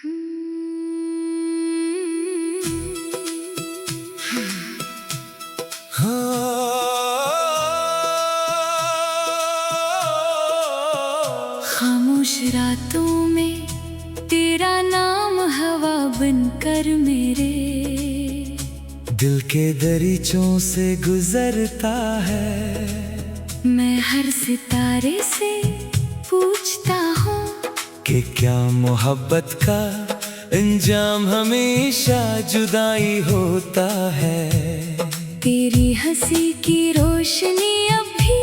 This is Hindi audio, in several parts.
खामोश रातों में तेरा नाम हवा बनकर मेरे दिल के दरीचों से गुजरता है। मैं हर सितारे से पूछता हूँ कि क्या मोहब्बत का अंजाम हमेशा जुदाई होता है। तेरी हंसी की रोशनी अब भी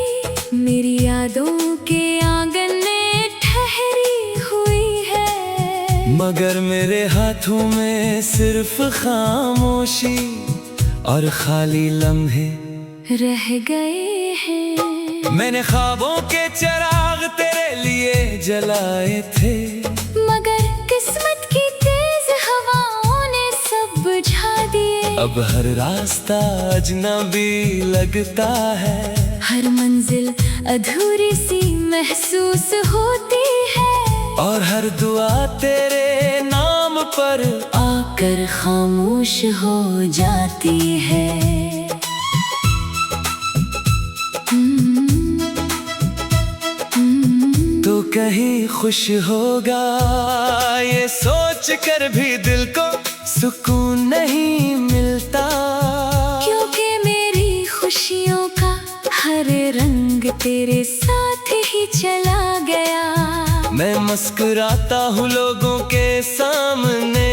मेरी यादों के आंगन में ठहरी हुई है, मगर मेरे हाथों में सिर्फ खामोशी और खाली लम्हे रह गए हैं। मैंने ख्वाबों के चिराग तेरे लिए जलाए थे, मगर किस्मत की तेज हवाओं ने सब बुझा दिए। अब हर रास्ता अजनबी लगता है, हर मंजिल अधूरी सी महसूस होती है, और हर दुआ तेरे नाम पर आकर खामोश हो जाती है। तो कहीं खुश होगा ये सोच कर भी दिल को सुकून नहीं मिलता, क्योंकि मेरी खुशियों का हर रंग तेरे साथ ही चला गया। मैं मुस्कुराता हूँ लोगों के सामने,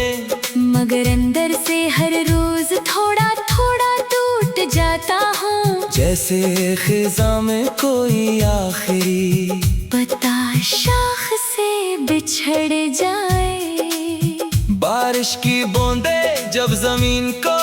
मगर अंदर से हर रोज थोड़ा थोड़ा टूट जाता हूँ, जैसे खिज़ां में कोई आखिरी पता शाख से बिछड़ जाए। बारिश की बूंदें जब जमीन को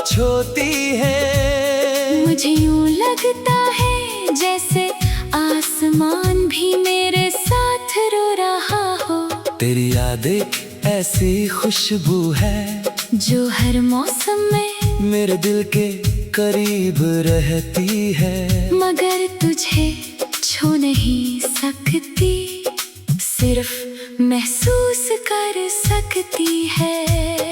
छूती है, मुझे यूं लगता है जैसे आसमान भी मेरे साथ रो रहा हो। तेरी याद एक ऐसी खुशबू है जो हर मौसम में मेरे दिल के करीब रहती है, मगर तुझे छू नहीं सकती, सिर्फ महसूस कर सकती है।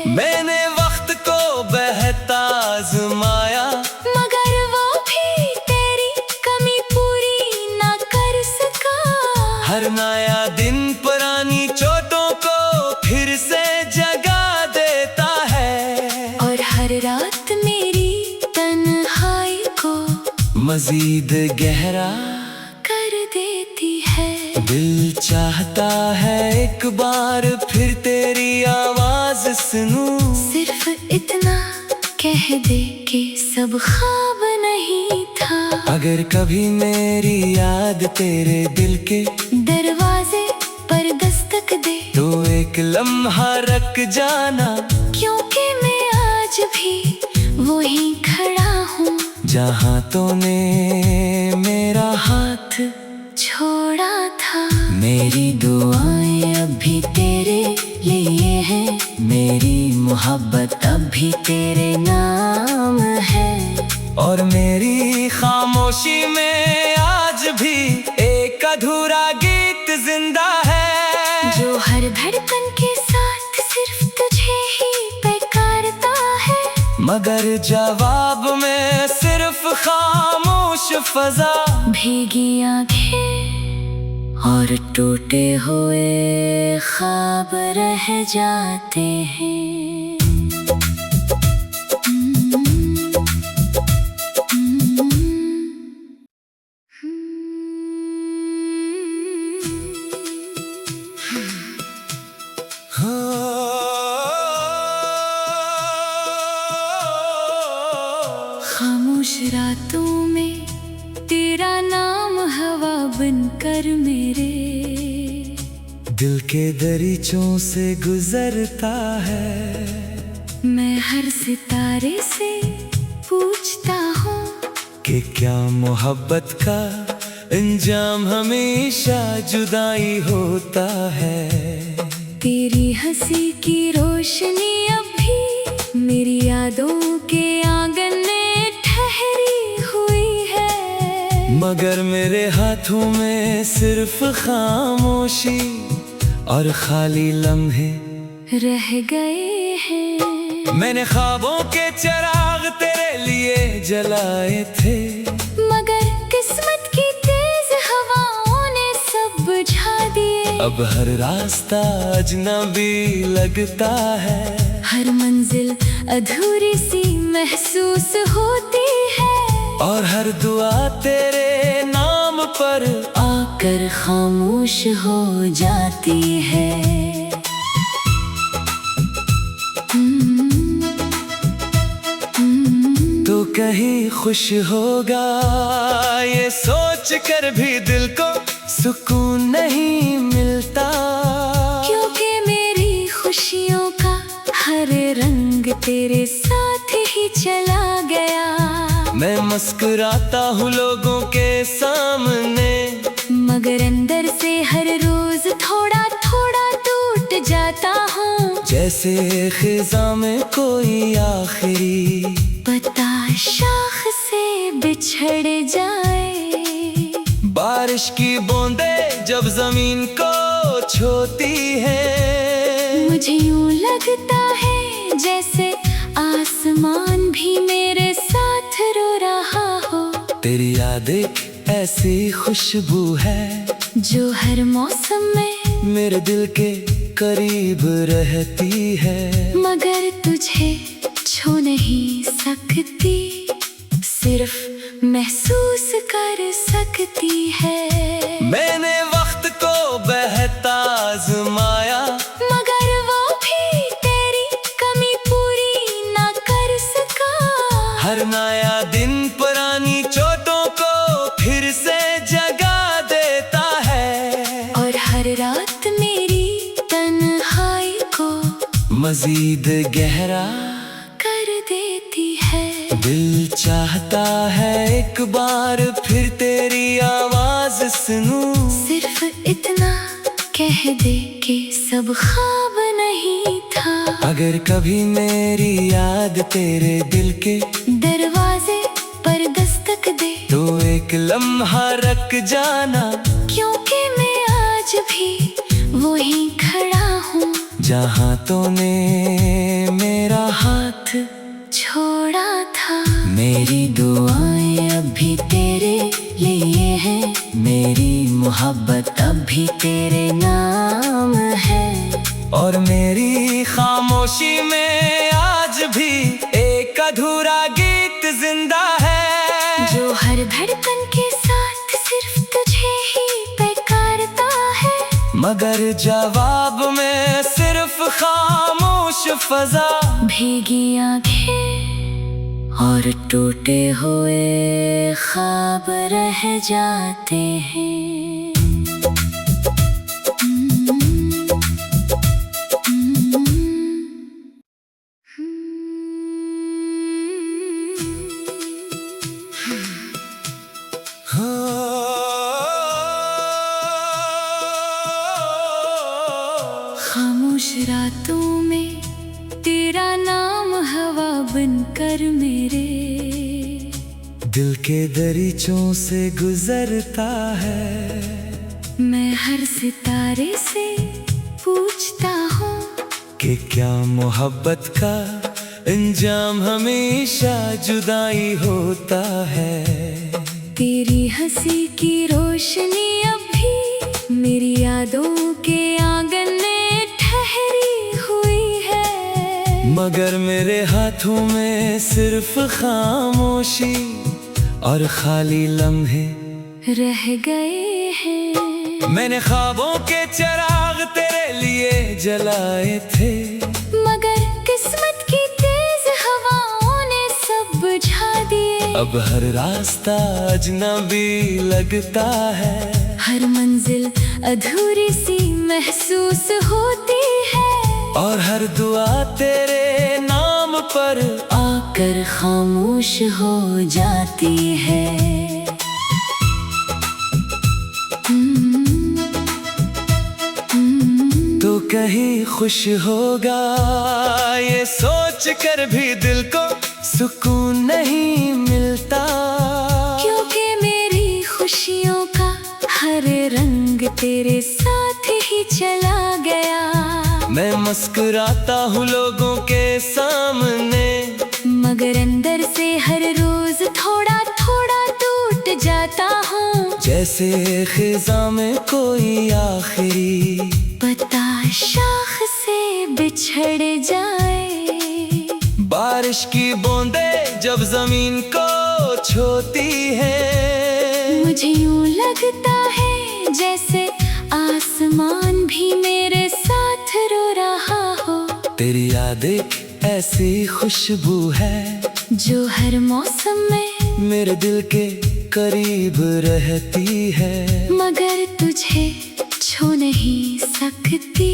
मैंने वक्त को बहता आज़माया, मगर वो भी तेरी कमी पूरी ना कर सका। हर नया दिन पुरानी चोटों को फिर से जगा देता है, और हर रात मेरी तन्हाई को मजीद गहरा कर देती है। दिल चाहता है एक बार फिर तेरी आवाज सुनूं, सिर्फ इतना कह दे कि सब ख्वाब नहीं था। अगर कभी मेरी याद तेरे दिल के दरवाजे पर दस्तक दे तो एक लम्हा रख जाना, क्योंकि मैं आज भी वहीं खड़ा हूँ जहाँ तूने मेरा हाथ छोड़ा था। मेरी दुआएं अब भी तेरे लिए हैं, मेरी मोहब्बत अब भी तेरे नाम है, और मेरी खामोशी में आज भी एक अधूरा गीत जिंदा है, जो हर धड़कन के साथ सिर्फ तुझे ही पुकारता है, मगर जवाब में सिर्फ खामोश फजा, भीगी आंखें और टूटे हुए ख्वाब रह जाते हैं। खामोश रातों में तेरा नाम हवा बनकर मेरे दिल के दरीचों से गुजरता है। मैं हर सितारे से पूछता हूँ कि क्या मोहब्बत का अंजाम हमेशा जुदाई होता है। तेरी हंसी की रोशनी अब भी मेरी यादों के आंगन में ठहरी हुई है, मगर मेरे हाथों में सिर्फ खामोशी और खाली लम्हे रह गए हैं। मैंने ख्वाबों के चिराग तेरे लिए जलाए थे, मगर किस्मत की तेज हवाओं ने सब बुझा दिए। अब हर रास्ता अजनबी लगता है, हर मंजिल अधूरी सी महसूस होती है, और हर दुआ तेरे नाम पर आकर खामोश हो जाती है। तो कहीं खुश होगा ये सोच कर भी दिल को सुकून नहीं मिलता, क्योंकि मेरी खुशियों का हर रंग तेरे साथ ही चला गया। मैं मुस्कुराता हूँ लोगों के सामने, मगर अंदर से हर रोज थोड़ा थोड़ा टूट जाता हूँ, जैसे खिज़ां में कोई आखिरी पता शाख से बिछड़ जाए। बारिश की बूंदें जब जमीन को छूती है, मुझे यूं लगता है जैसे आसमान भी मेरे साथ रो रहा हो। तेरी याद एक ऐसी खुशबू है जो हर मौसम में मेरे दिल के करीब रहती है, मगर तुझे छू नहीं सकती, सिर्फ महसूस कर सकती है। मैंने वक्त को बहता आज़माया, मगर वो भी तेरी कमी पूरी ना कर सका। हर नया दिन पुरानी चोटों को फिर से जगा देता है, और हर रात मेरी तन्हाई को मजीद गहरा कर देती है। दिल चाहता है एक बार फिर तेरी आवाज सुनूं, सिर्फ इतना कह दे कि सब ख्वाब नहीं था। अगर कभी मेरी याद तेरे दिल के दरवाजे पर दस्तक दे, तो एक लम्हा रख जाना, क्योंकि मैं आज भी वहीं खड़ा हूँ जहाँ तूने मेरा हाथ छोड़ा था। मेरी दुआएं अभी तेरे लिए हैं, मेरी मोहब्बत अभी तेरे नाम है, और मेरी खामोशी में आज भी एक अधूरा गीत जिंदा है, जो हर धड़कन के साथ सिर्फ तुझे ही पुकारता है, मगर जवाब में सिर्फ खामोश फजा, भीगी आंखें और टूटे हुए ख्वाब रह जाते हैं। खामोश रातों में तेरा नाम हवा बनकर मेरे दिल के दरीचों से गुजरता है। मैं हर सितारे से पूछता हूँ कि क्या मोहब्बत का अंजाम हमेशा जुदाई होता है। तेरी हंसी की रोशनी अब भी मेरी यादों के आंगन में ठहरी हुई है, मगर मेरे हाथों में सिर्फ खामोशी और खाली लम्हे रह गए हैं। मैंने ख्वाबों के चिराग तेरे लिए जलाए थे, मगर किस्मत की तेज हवाओं ने सब बुझा दिए। अब हर रास्ता अजनबी लगता है, हर मंजिल अधूरी सी महसूस होती है, और हर दुआ तेरे नाम पर आकर खामोश हो जाती है। तो कहीं खुश होगा ये सोच कर भी दिल को सुकून नहीं मिलता, क्योंकि मेरी खुशियों का हर रंग तेरे साथ ही चला गया। मैं मुस्कुराता हूँ लोगों के सामने, मगर अंदर से हर रोज थोड़ा थोड़ा टूट जाता हूँ। जैसे खिज़ां में कोई आखिरी पता शाख से बिछड़ जाए। बारिश की बूंदें जब जमीन को छूती है, मुझे यूं लगता है जैसे आसमान भी मेरे साथ रो रहा हो। तेरी याद एक ऐसी खुशबू है जो हर मौसम में मेरे दिल के करीब रहती है, मगर तुझे छू नहीं सकती,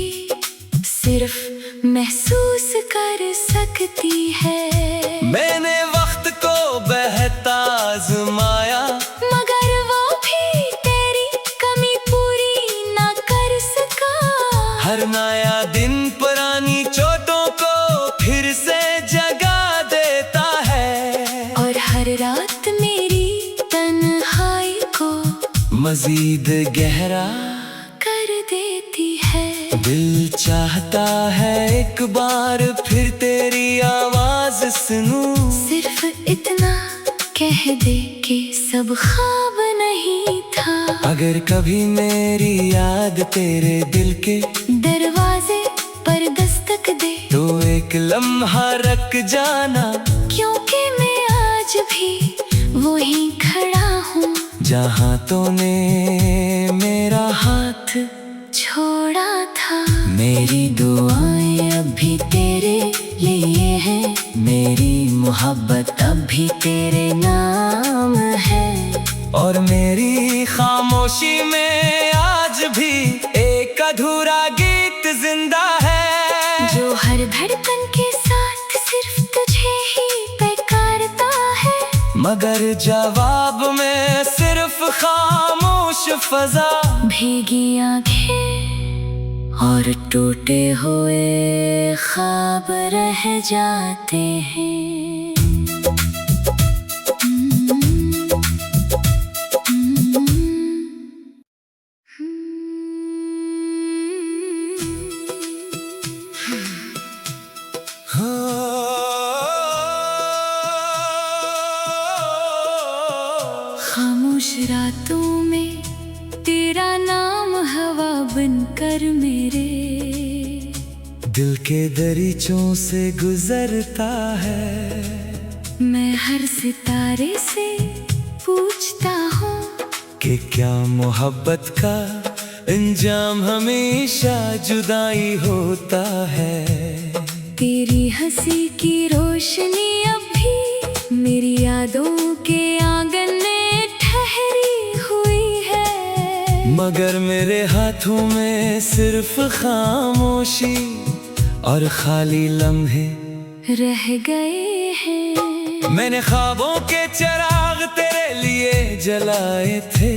सिर्फ महसूस कर सकती है। मैंने वक्त को बहता आज़माया, मगर वो भी तेरी कमी पूरी ना कर सका। हर नया दिन पुरानी चोटों को फिर से जगा देता है, और हर रात मेरी तन्हाई को मजीद गहरा कर देती है। दिल चाहता है एक बार फिर तेरी आवाज सुनूं, सिर्फ इतना कह दे कि सब ख्वाब नहीं था। अगर कभी मेरी याद तेरे दिल के दरवाजे पर दस्तक दे तो एक लम्हा रख जाना, क्योंकि मैं आज भी वहीं खड़ा हूँ जहाँ तूने मेरा हाथ छोड़ा था। मेरी दुआएं अब भी तेरे लिए हैं, मेरी मोहब्बत अब भी तेरे नाम है, और मेरी खामोशी में आज भी एक अधूरा गीत जिंदा है, जो हर धड़कन के साथ सिर्फ तुझे ही पुकारता है। मगर जवाब में सिर्फ खामोश फजा, भीगी आंखें और टूटे हुए ख्वाब रह जाते हैं। खामोश रातों में तेरा नाम हवा बनकर मेरे दिल के दरीचों से गुजरता है। मैं हर सितारे से पूछता हूँ कि क्या मोहब्बत का अंजाम हमेशा जुदाई होता है। तेरी हंसी की रोशनी अब भी मेरी यादों के आंगन में ठहरी हुई है, मगर मेरे हाथों में सिर्फ खामोशी और खाली लम्हे रह गए हैं। मैंने ख्वाबों के चिराग तेरे लिए जलाए थे,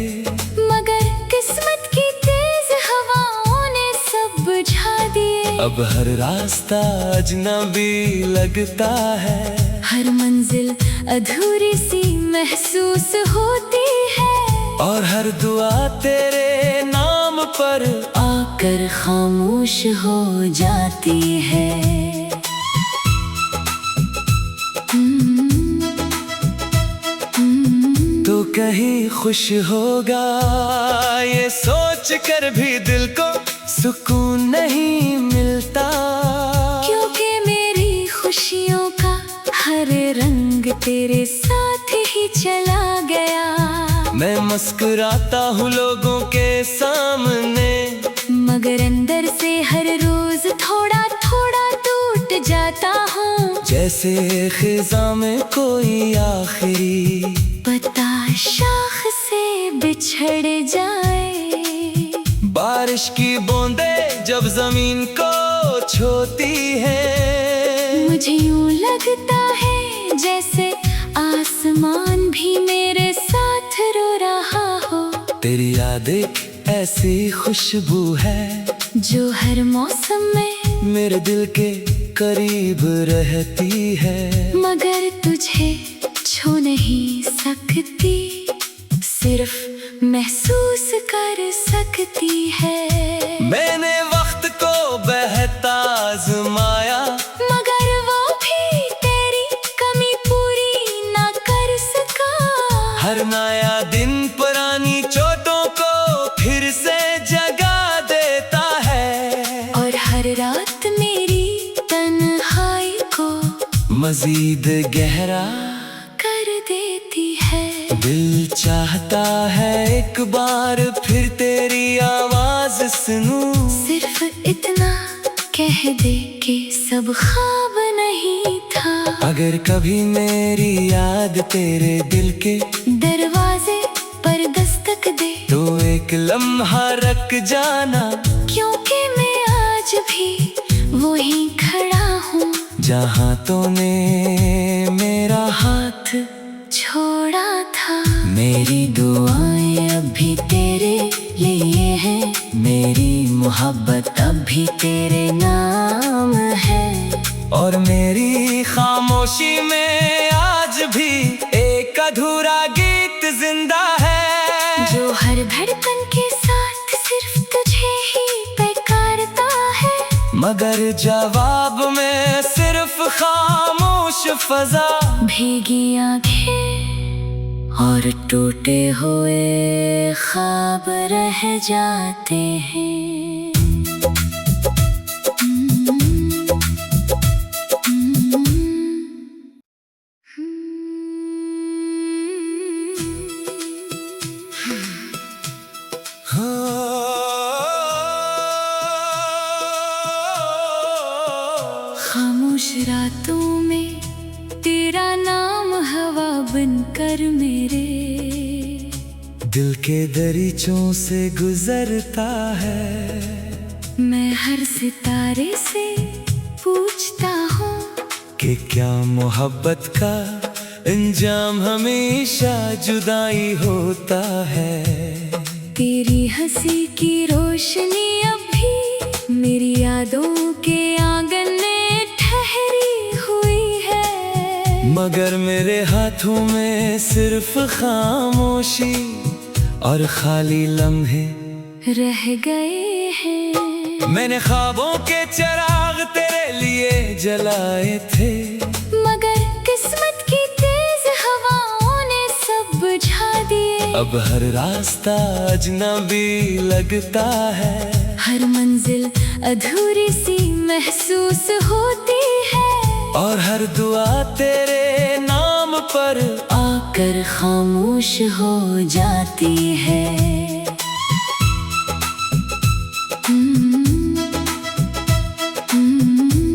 मगर किस्मत की तेज हवाओं ने सब बुझा दिए। अब हर रास्ता अजनबी लगता है, हर मंजिल अधूरी सी महसूस होती है, और हर दुआ तेरे नाम पर आकर खामोश हो जाती है। तो कहीं खुश होगा ये सोच कर भी दिल को सुकून नहीं मिलता, क्योंकि मेरी खुशियों का हर रंग तेरे साथ ही चला गया। मैं मुस्कुराता हूँ लोगों के सामने, मगर अंदर से हर रोज थोड़ा थोड़ा टूट जाता हूँ। जैसे खिज़ां में कोई आखिरी पता शाख से बिछड़ जाए। बारिश की बूंदें जब जमीन को छूती है, मुझे यूं लगता है जैसे आसमान भी मेरे साथ रो रहा हो। तेरी याद एक ऐसी खुशबू है जो हर मौसम में मेरे दिल के करीब रहती है, मगर तुझे छू नहीं सकती, सिर्फ महसूस कर सकती है। मैंने वक्त को बहता आजमाया, मगर वो भी तेरी कमी पूरी ना कर सका। हर नया दिन पुरानी चोटों को फिर से जगा देता है, और हर रात मेरी तन्हाई को मजीद गहरा कर देती है। दिल चाहता है एक बार फिर तेरी आवाज सुनूं, सिर्फ इतना कह दे कि सब ख्वाब नहीं था। अगर कभी मेरी याद तेरे दिल के दरवाजे पर दस्तक दे तो एक लम्हा रख जाना, क्योंकि मैं आज भी वहीं खड़ा हूँ जहाँ तूने मेरा हाथ छोड़ा था। मेरी दुआएं अभी तेरे लिए हैं, मेरी मोहब्बत अभी तेरे नाम है, और मेरी खामोशी में आज भी एक अधूरा गीत जिंदा है, जो हर धड़कन के साथ सिर्फ तुझे ही पुकारता है। मगर जवाब में सिर्फ खामोश फजा, भीगी आंखें और टूटे हुए ख्वाब रह जाते हैं। खामोश रातों में तेरा नाम हवा बनकर मेरे दिल के दरीचों से गुजरता है। मैं हर सितारे से पूछता हूँ कि क्या मोहब्बत का अंजाम हमेशा जुदाई होता है। तेरी हंसी की रोशनी अब भी मेरी यादों के आंगन में ठहरी हुई है, मगर मेरे हाथों में सिर्फ खामोशी और खाली लम्हे रह गए हैं। मैंने ख्वाबों के चिराग तेरे लिए जलाए थे, मगर किस्मत की तेज हवाओं ने सब बुझा दिए। अब हर रास्ता अजनबी लगता है, हर मंजिल अधूरी सी महसूस होती है, और हर दुआ तेरे नाम पर आकर खामोश हो जाती है।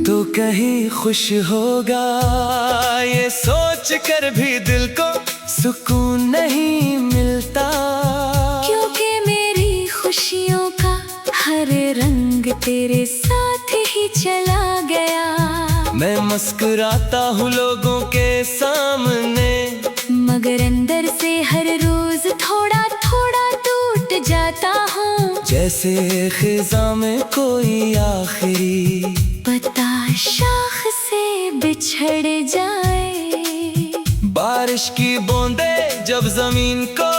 तो कहीं खुश होगा ये सोच कर भी दिल को सुकून नहीं मिलता, क्योंकि मेरी खुशियों का हर रंग तेरे साथ ही चला गया। मैं मुस्कुराता हूँ लोगों के सामने, मगर अंदर से हर रोज थोड़ा थोड़ा टूट जाता हूँ, जैसे खिज़ा में कोई आखिरी पता शाख से बिछड़ जाए। बारिश की बूंदें जब जमीन को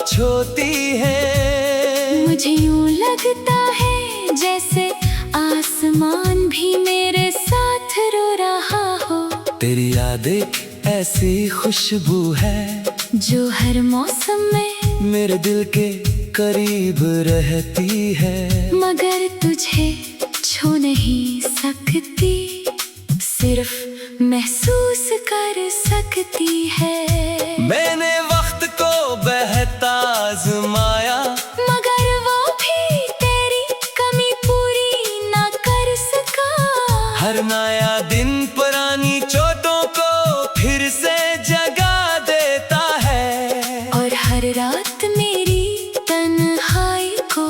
छूती है, मुझे यूं लगता है जैसे आसमान भी मेरे साथ रो रहा हो। तेरी याद एक ऐसी खुशबू है जो हर मौसम में मेरे दिल के करीब रहती है, मगर तुझे छू नहीं सकती, सिर्फ महसूस कर सकती है। मैंने वक्त को बहता आजमाया, मगर वो भी तेरी कमी पूरी ना कर सका। हर नया दिन पुरानी चोटों को फिर से जगा देता है, और हर रात मेरी तन्हाई को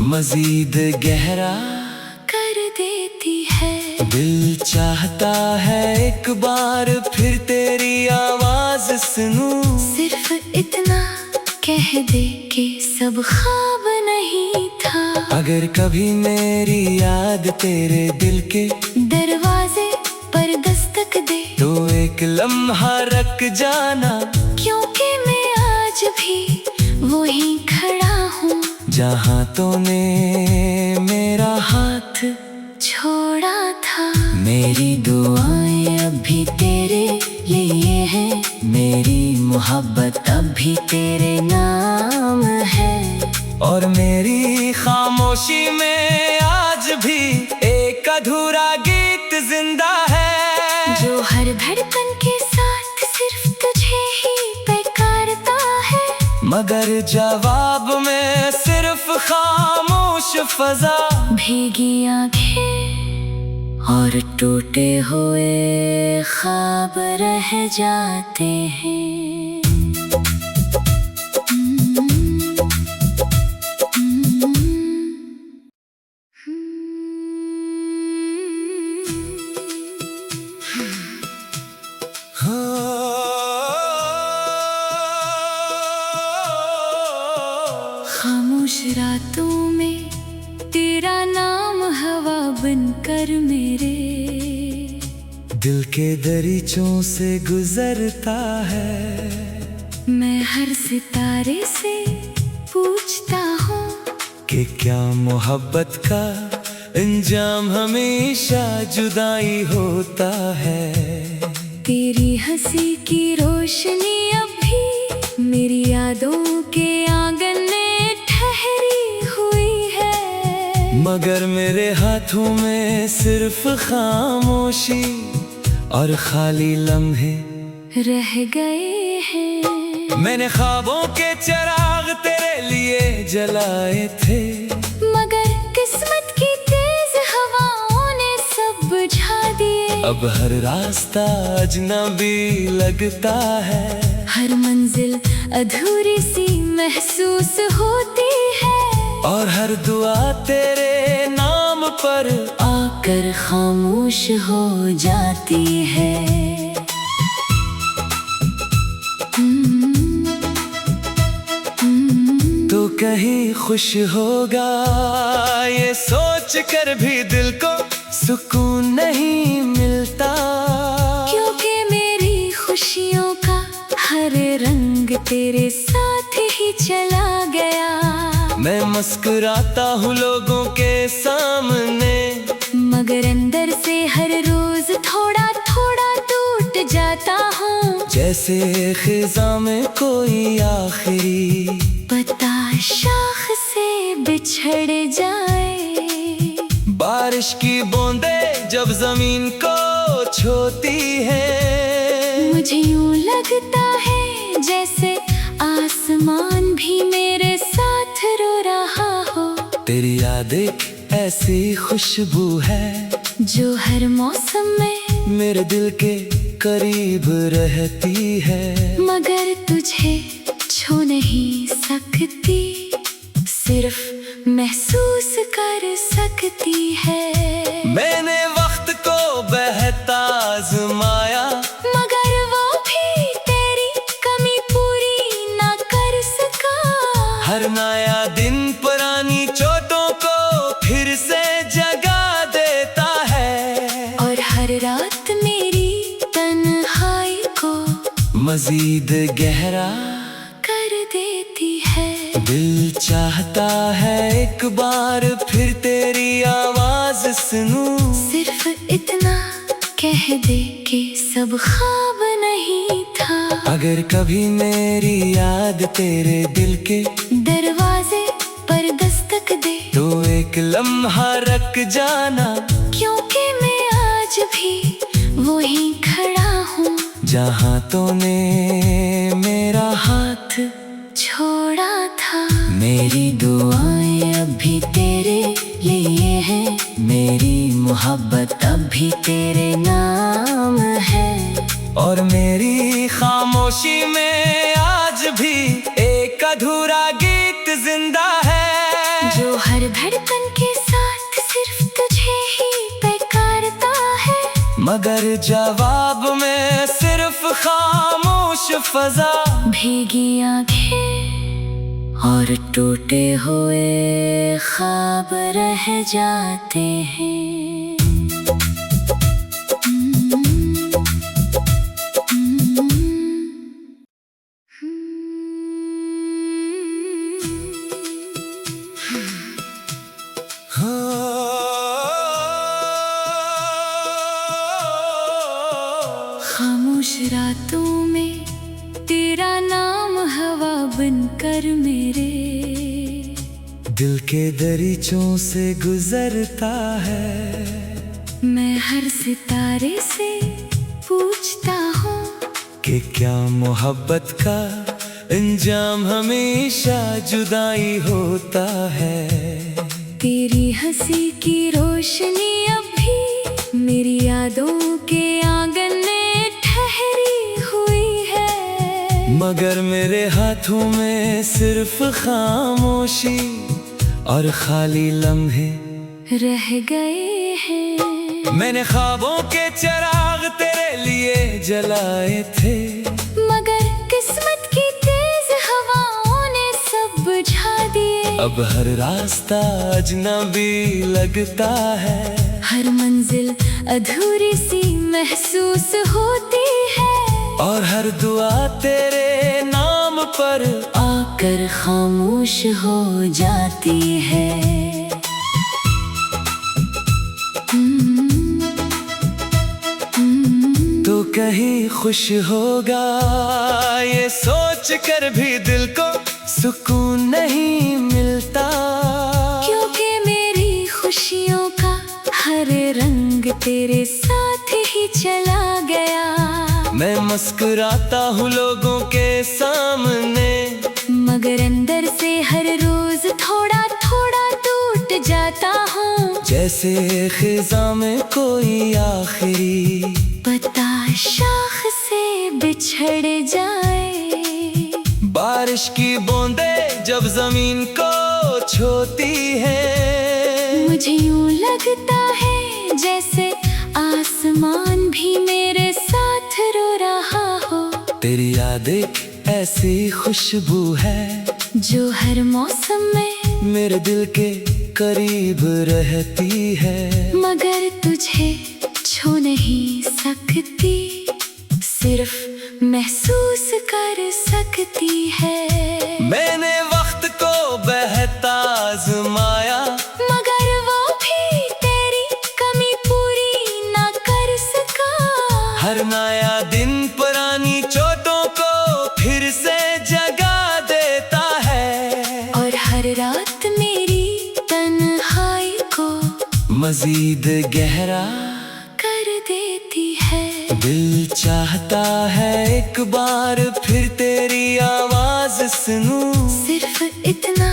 मजीद गहरा कर देती है। दिल चाहता है एक बार फिर तेरी आवाज सुनूं, सिर्फ इतना कह दे कि सब ख्वाब नहीं था। अगर कभी मेरी याद तेरे दिल के दरवाजे पर दस्तक दे तो एक लम्हा रख जाना, क्योंकि मैं आज भी वहीं खड़ा हूँ जहाँ तूने मेरा हाथ छोड़ा था। था। मेरी दुआएं अब भी तेरे लिए है, मेरी मोहब्बत अब भी तेरे नाम है। और मेरी खामोशी में आज भी एक अधूरा गीत जिंदा है, जो हर धड़कन के साथ सिर्फ तुझे ही पुकारता है। मगर जवाब में सिर्फ खामोश फजा, भीगी आंखें और टूटे हुए ख्वाब रह जाते हैं। खामोश रातों में तेरा नाम हवा बनकर मेरे दिल के दरीचों से गुजरता है। मैं हर सितारे से पूछता हूँ कि क्या मोहब्बत का अंजाम हमेशा जुदाई होता है। तेरी हंसी की रोशनी अब भी मेरी यादों के आंगन में ठहरी हुई है। मगर मेरे हाथों में सिर्फ खामोशी और खाली लम्हे रह गए हैं। मैंने ख्वाबों के चिराग तेरे लिए जलाए थे, मगर किस्मत की तेज हवाओं ने सब बुझा दिए। अब हर रास्ता अजनबी लगता है, हर मंजिल अधूरी सी महसूस होती है। और हर दुआ तेरे नाम पर आकर खामोश हो जाती है। तो कहीं खुश होगा ये सोच कर भी दिल को सुकून नहीं मिलता, क्योंकि मेरी खुशियों का हर रंग तेरे साथ ही चला गया। मैं मुस्कुराता हूँ लोगों के सामने, मगर अंदर से हर रोज थोड़ा थोड़ा टूट जाता हूँ। जैसे खिज़ां में कोई आखिरी पता शाख से बिछड़ जाए। बारिश की बूंदें जब जमीन को छूती है, मुझे यूं लगता है जैसे आसमान भी मेरे साथ रो रहा हो। तेरी याद एक ऐसी खुशबू है जो हर मौसम में मेरे दिल के करीब रहती है। मगर तुझे छू नहीं सकती, सिर्फ महसूस कर सकती है। मैंने वक्त को बहता आज़माया, मगर वो भी तेरी कमी पूरी ना कर सका। हर नया दिन पुरानी चोटों को फिर से जगा देता है, और हर रात मेरी तन्हाई को मजीद गहरा कर देती है। दिल चाहता है एक बार फिर तेरी आवाज सुनूं, सिर्फ इतना कह दे कि सब ख्वाब नहीं था। अगर कभी मेरी याद तेरे दिल के दरवाजे पर दस्तक दे तो एक लम्हा रख जाना, क्योंकि मैं आज भी वहीं खड़ा हूँ जहाँ तूने मेरा हाथ छोड़ा था। मेरी दुआएं अब भी तेरे लिए है, मेरी मोहब्बत अब भी तेरे नाम है। और मेरी खामोशी में आज भी एक अधूरा गीत जिंदा है, जो हर धड़कन के साथ सिर्फ तुझे ही पुकारता है। मगर जवाब में सिर्फ खामोश फजा, भीगी आंखें और टूटे हुए ख्वाब रह जाते हैं। खामोश रातों में तेरा नाम हवा बनकर मेरे दिल के दरीचों से गुजरता है। मैं हर सितारे से पूछता हूँ कि क्या मोहब्बत का अंजाम हमेशा जुदाई होता है। तेरी हंसी की रोशनी अब भी मेरी यादों के आंगन में ठहरी हुई है। मगर मेरे हाथों में सिर्फ खामोशी और खाली लम्हे रह गए हैं। मैंने ख्वाबों के चिराग तेरे लिए जलाए थे, मगर किस्मत की तेज हवाओं ने सब बुझा दिए। अब हर रास्ता अजनबी लगता है। हर मंजिल अधूरी सी महसूस होती है। और हर दुआ तेरे नाम पर आकर खामोश हो जाती है। तो कहीं खुश होगा ये सोच कर भी दिल को सुकून नहीं मिलता। क्योंकि मेरी खुशियों का हर रंग तेरे साथ ही चला गया। मैं मुस्कुराता हूँ लोगों के सामने, मगर अंदर से हर रोज थोड़ा थोड़ा टूट जाता हूँ। जैसे खिज़ां में कोई आखिरी पता शाख से बिछड़ जाए। बारिश की बूंदें जब जमीन को छूती है, मुझे यूं लगता है जैसे आसमान भी मेरे साथ रो रहा हो। तेरी याद एक ऐसी खुशबू है जो हर मौसम में मेरे दिल के करीब रहती है। मगर तुझे छू नहीं सकती, सिर्फ महसूस कर सकती है। मैंने वक्त को बहता आज़माया, मगर वो भी तेरी कमी पूरी ना कर सका। हर नया दिन पुरानी चोटों को फिर से जगा देता है। और हर रात मेरी तन्हाई को मजीद गहरा कर देती है। दिल चाहता है एक बार फिर तेरी आवाज सुनूं। सिर्फ इतना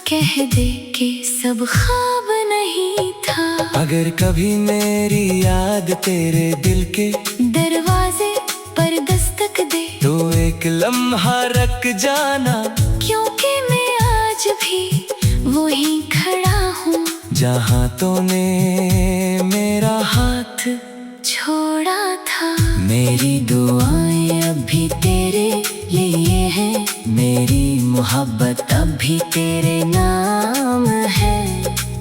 कह दे कि सब ख्वाब नहीं था। अगर कभी मेरी याद तेरे दिल के दरवाजे पर दस्तक दे तो एक लम्हा रख जाना, क्योंकि मैं आज भी वहीं खड़ा हूँ जहाँ तूने मेरा हाथ छोड़ा था। मेरी दुआएं अब भी तेरे लिए है, मेरी मोहब्बत अब भी तेरे नाम है।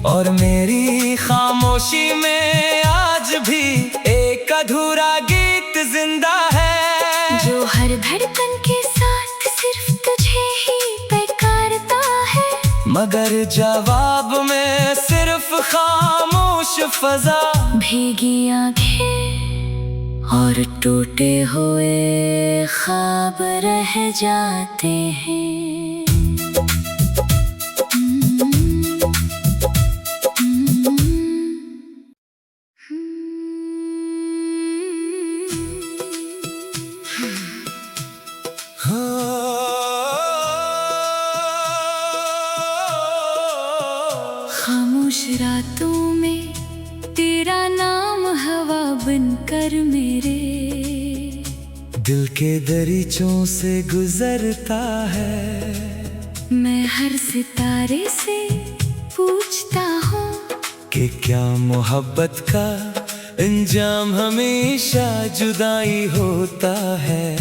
और मेरी खामोशी में आज भी एक अधूरा गीत जिंदा है, जो हर धड़कन के साथ सिर्फ तुझे ही पुकारता है। मगर जवाब में सिर्फ खामोश फजा, भीगी आंखें और टूटे हुए ख्वाब रह जाते हैं। खामोश रातों में तेरा नाम हवा बनकर मेरे दिल के दरीचों से गुजरता है। मैं हर सितारे से पूछता हूँ कि क्या मोहब्बत का अंजाम हमेशा जुदाई होता है।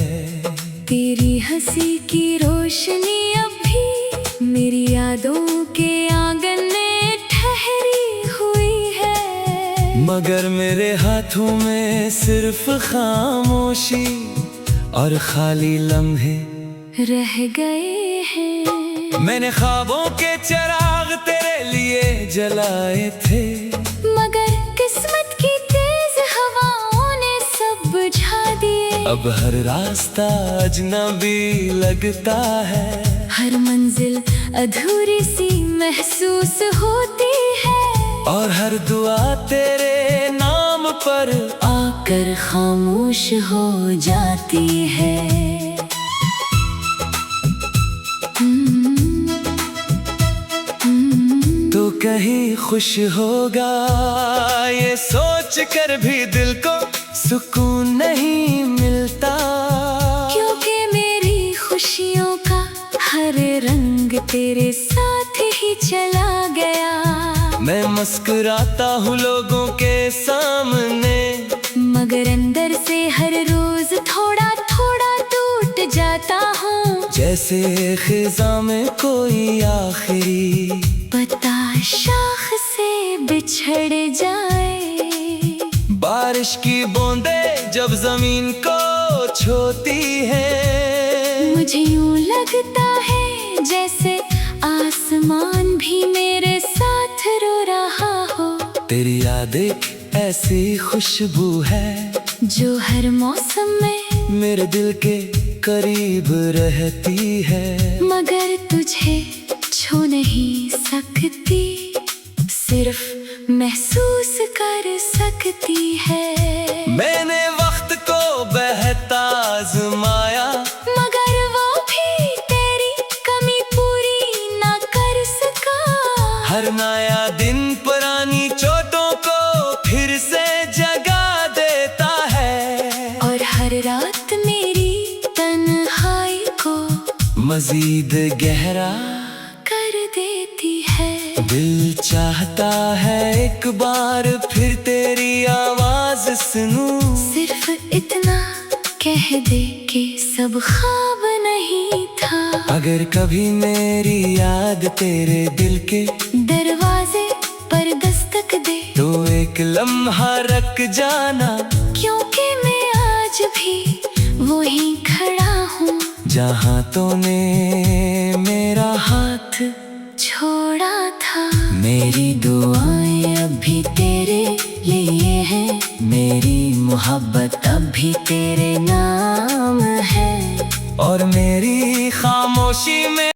तेरी हंसी की रोशनी अब भी मेरी यादों के आंगन में ठहरी हुई है। मगर मेरे हाथों में सिर्फ खामोशी और खाली लम्हे रह गए हैं। मैंने ख्वाबों के चिराग तेरे लिए जलाए थे, मगर किस्मत की तेज हवाओं ने सब बुझा दिए। अब हर रास्ता अजनबी लगता है, हर मंजिल अधूरी सी महसूस होती है, और हर दुआ तेरे नाम पर आकर खामोश हो जाती है। तो कहीं खुश होगा ये सोच कर भी दिल को सुकून नहीं मिलता, क्योंकि मेरी खुशियों का हर रंग तेरे साथ ही चला गया। मैं मुस्कुराता हूँ लोगों के सामने, मगर अंदर से हर रोज थोड़ा थोड़ा टूट जाता हूँ, जैसे खिज़ां में कोई आखिरी पता शाख से बिछड़ जाए। बारिश की बूंदें जब जमीन को छूती है, मुझे यूं लगता है जैसे आसमान भी मेरे साथ रो रहा हो। तेरी याद एक ऐसी खुशबू है जो हर मौसम में मेरे दिल के करीब रहती है, मगर तुझे छू नहीं सकती, सिर्फ महसूस कर सकती है। मैंने वक्त को बहता आज़माया, मगर वो भी तेरी कमी पूरी ना कर सका। हर नया दिन पुरानी चोटों को फिर से जगा देता है, और हर रात मेरी तन्हाई को मजीद गहरा कर देती है। दिल चाहता है एक बार फिर तेरी आवाज सुनूं, सिर्फ इतना कह दे कि सब ख्वाब नहीं था। अगर कभी मेरी याद तेरे दिल के दरवाजे पर दस्तक दे, तो एक लम्हा रख जाना, क्योंकि मैं आज भी वहीं खड़ा हूँ जहाँ तूने मेरा हाथ छोड़ा था। मेरी दुआएं अभी तेरे लिए है, मेरी मोहब्बत अभी तेरे नाम है, और मेरी खामोशी में